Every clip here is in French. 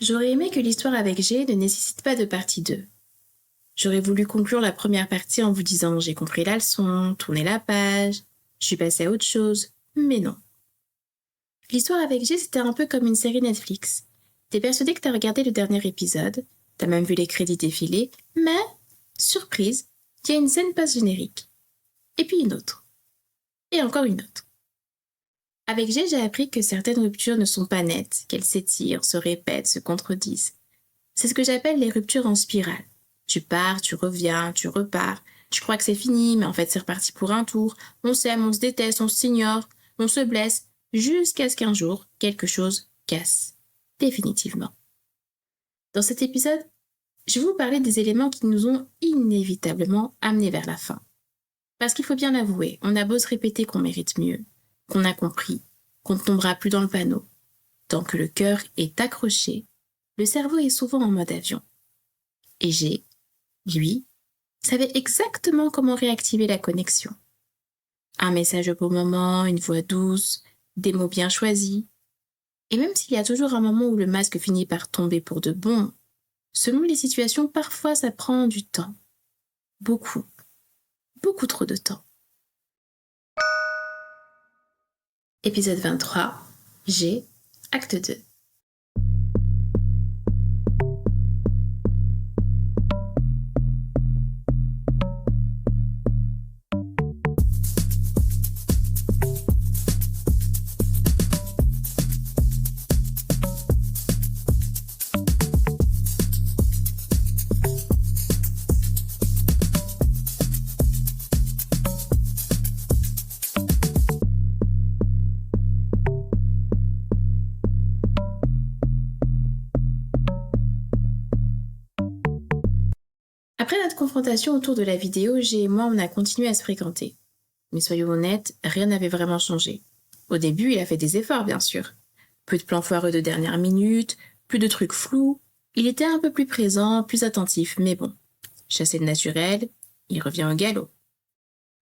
J'aurais aimé que l'histoire avec G ne nécessite pas de partie 2. J'aurais voulu conclure la première partie en vous disant j'ai compris la leçon, tournez la page, je suis passée à autre chose, mais non. L'histoire avec G, c'était un peu comme une série Netflix. T'es persuadé que t'as regardé le dernier épisode, t'as même vu les crédits défiler, mais, surprise, il y a une scène post-générique. Et puis une autre. Et encore une autre. Avec G, j'ai appris que certaines ruptures ne sont pas nettes, qu'elles s'étirent, se répètent, se contredisent. C'est ce que j'appelle les ruptures en spirale. Tu pars, tu reviens, tu repars. Tu crois que c'est fini, mais en fait c'est reparti pour un tour. On s'aime, on se déteste, on s'ignore, on se blesse, jusqu'à ce qu'un jour, quelque chose casse. Définitivement. Dans cet épisode, je vais vous parler des éléments qui nous ont inévitablement amenés vers la fin. Parce qu'il faut bien l'avouer, on a beau se répéter qu'on mérite mieux, qu'on a compris, qu'on ne tombera plus dans le panneau. Tant que le cœur est accroché, le cerveau est souvent en mode avion. Et G, lui, savait exactement comment réactiver la connexion. Un message au bon moment, une voix douce, des mots bien choisis. Et même s'il y a toujours un moment où le masque finit par tomber pour de bon, selon les situations, parfois ça prend du temps. Beaucoup, beaucoup trop de temps. Épisode 23, G, acte 2. Après notre confrontation autour de la vidéo, G et moi, on a continué à se fréquenter. Mais soyons honnêtes, rien n'avait vraiment changé. Au début, il a fait des efforts, bien sûr. Peu de plans foireux de dernière minute, plus de trucs flous. Il était un peu plus présent, plus attentif, mais bon. Chassé de naturel, il revient au galop.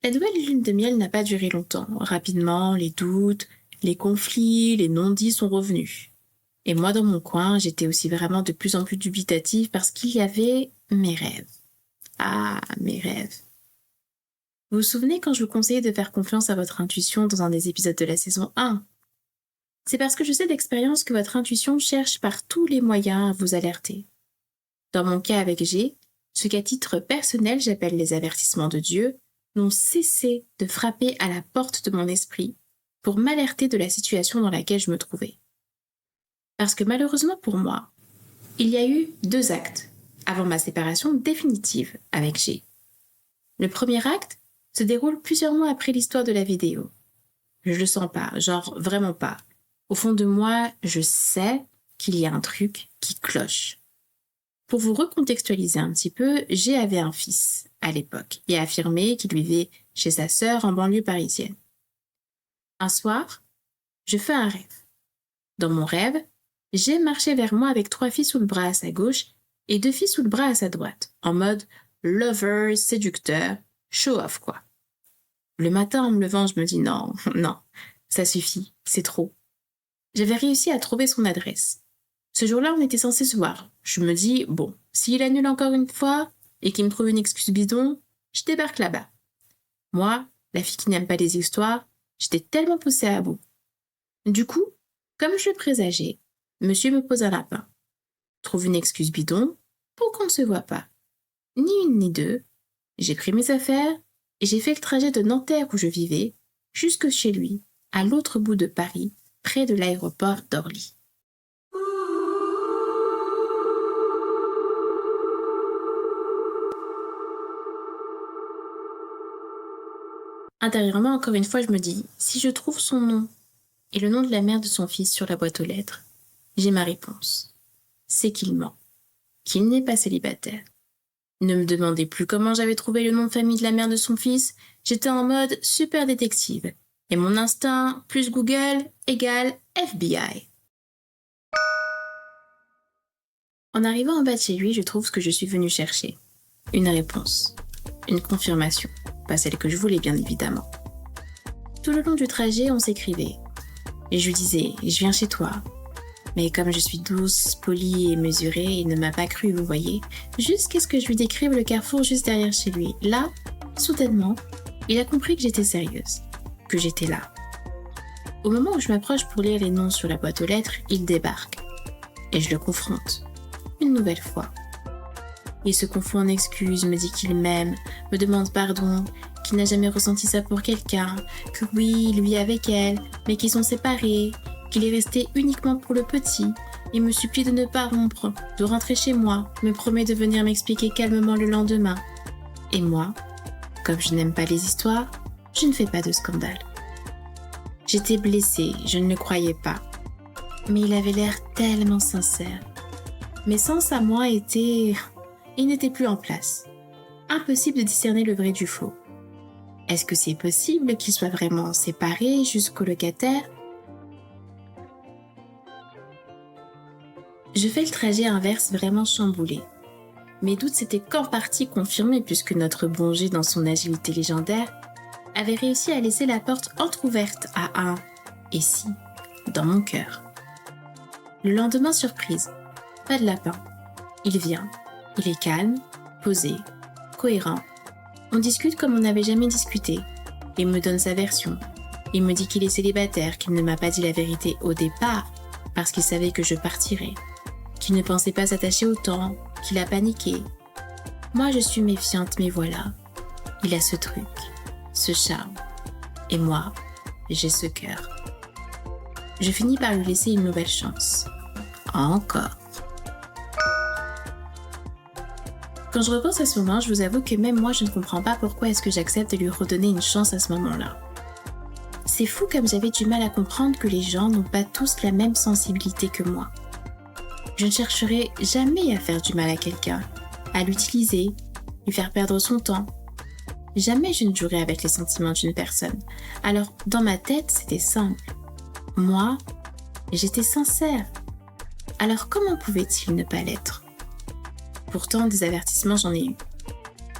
La nouvelle lune de miel n'a pas duré longtemps. Rapidement, les doutes, les conflits, les non-dits sont revenus. Et moi, dans mon coin, j'étais aussi vraiment de plus en plus dubitative parce qu'il y avait mes rêves. Ah, mes rêves. Vous vous souvenez quand je vous conseillais de faire confiance à votre intuition dans un des épisodes de la saison 1 ? C'est parce que je sais d'expérience que votre intuition cherche par tous les moyens à vous alerter. Dans mon cas avec G, ce qu'à titre personnel j'appelle les avertissements de Dieu, n'ont cessé de frapper à la porte de mon esprit pour m'alerter de la situation dans laquelle je me trouvais. Parce que malheureusement pour moi, il y a eu 2 actes avant ma séparation définitive avec G. Le premier acte se déroule plusieurs mois après l'histoire de la vidéo. Je le sens pas, genre vraiment pas. Au fond de moi, je sais qu'il y a un truc qui cloche. Pour vous recontextualiser un petit peu, G avait un fils à l'époque et affirmé qu'il vivait chez sa sœur en banlieue parisienne. Un soir, je fais un rêve. Dans mon rêve, G marchait vers moi avec 3 filles sous le bras à sa gauche et 2 filles sous le bras à sa droite, en mode lover, séducteur, show-off quoi. Le matin, en me levant, je me dis non, ça suffit, c'est trop. J'avais réussi à trouver son adresse. Ce jour-là, on était censé se voir. Je me dis, bon, s'il annule encore une fois et qu'il me trouve une excuse bidon, je débarque là-bas. Moi, la fille qui n'aime pas les histoires, j'étais tellement poussée à bout. Du coup, comme je le présageais, monsieur me pose un lapin. Trouve une excuse bidon pour qu'on ne se voit pas. Ni une ni deux, j'ai pris mes affaires et j'ai fait le trajet de Nanterre où je vivais jusque chez lui, à l'autre bout de Paris, près de l'aéroport d'Orly. Intérieurement, encore une fois, je me dis, si je trouve son nom et le nom de la mère de son fils sur la boîte aux lettres, j'ai ma réponse. C'est qu'il ment, qu'il n'est pas célibataire. Ne me demandez plus comment j'avais trouvé le nom de famille de la mère de son fils, j'étais en mode super détective. Et mon instinct plus Google égale FBI. En arrivant en bas de chez lui, je trouve ce que je suis venue chercher. Une réponse. Une confirmation. Pas celle que je voulais, bien évidemment. Tout le long du trajet, on s'écrivait. Et je lui disais, je viens chez toi. Mais comme je suis douce, polie et mesurée, il ne m'a pas cru, vous voyez. Jusqu'à ce que je lui décrive le carrefour juste derrière chez lui. Là, soudainement, il a compris que j'étais sérieuse, que j'étais là. Au moment où je m'approche pour lire les noms sur la boîte aux lettres, il débarque. Et je le confronte, une nouvelle fois. Il se confond en excuses, me dit qu'il m'aime, me demande pardon, qu'il n'a jamais ressenti ça pour quelqu'un, que oui, lui avec elle, mais qu'ils sont séparés, qu'il est resté uniquement pour le petit. Il me supplie de ne pas rompre, de rentrer chez moi, me promet de venir m'expliquer calmement le lendemain. Et moi, comme je n'aime pas les histoires, je ne fais pas de scandale. J'étais blessée, je ne le croyais pas. Mais il avait l'air tellement sincère. Mes sens à moi étaient... Ils n'étaient plus en place. Impossible de discerner le vrai du faux. Est-ce que c'est possible qu'ils soient vraiment séparés jusqu'au locataire ? Je fais le trajet inverse vraiment chamboulé. Mes doutes s'étaient qu'en partie confirmés puisque notre bon G, dans son agilité légendaire, avait réussi à laisser la porte entr'ouverte à un « et si » dans mon cœur. Le lendemain, surprise, pas de lapin. Il vient, il est calme, posé, cohérent. On discute comme on n'avait jamais discuté. Il me donne sa version. Il me dit qu'il est célibataire, qu'il ne m'a pas dit la vérité au départ parce qu'il savait que je partirais, qu'il ne pensait pas s'attacher autant, qu'il a paniqué. Moi, je suis méfiante, mais voilà. Il a ce truc, ce charme. Et moi, j'ai ce cœur. Je finis par lui laisser une nouvelle chance. Encore. Quand je repense à ce moment, je vous avoue que même moi, je ne comprends pas pourquoi est-ce que j'accepte de lui redonner une chance à ce moment-là. C'est fou comme j'avais du mal à comprendre que les gens n'ont pas tous la même sensibilité que moi. Je ne chercherai jamais à faire du mal à quelqu'un, à l'utiliser, lui faire perdre son temps. Jamais je ne jouerai avec les sentiments d'une personne. Alors, dans ma tête, c'était simple. Moi, j'étais sincère. Alors comment pouvait-il ne pas l'être ? Pourtant, des avertissements, j'en ai eu.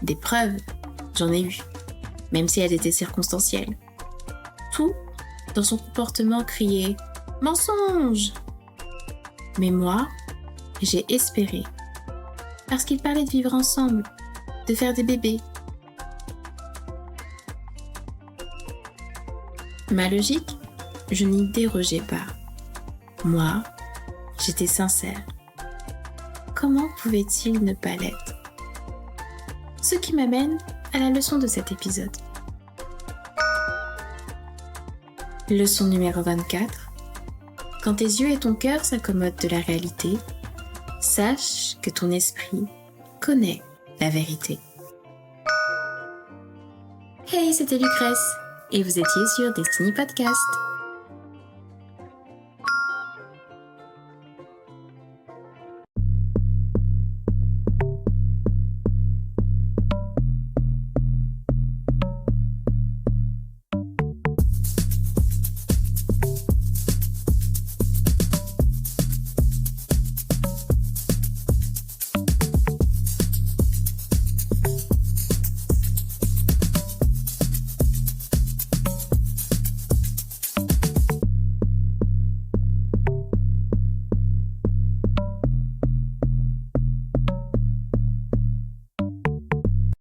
Des preuves, j'en ai eu. Même si elles étaient circonstancielles. Tout, dans son comportement, criait « Mensonge !» Mais moi, j'ai espéré. Parce qu'il parlait de vivre ensemble, de faire des bébés. Ma logique, je n'y dérogeais pas. Moi, j'étais sincère. Comment pouvait-il ne pas l'être ? Ce qui m'amène à la leçon de cet épisode. Leçon numéro 24. Quand tes yeux et ton cœur s'accommodent de la réalité, sache que ton esprit connaît la vérité. Hey, c'était Lucrèce et vous étiez sur Destiny Podcast.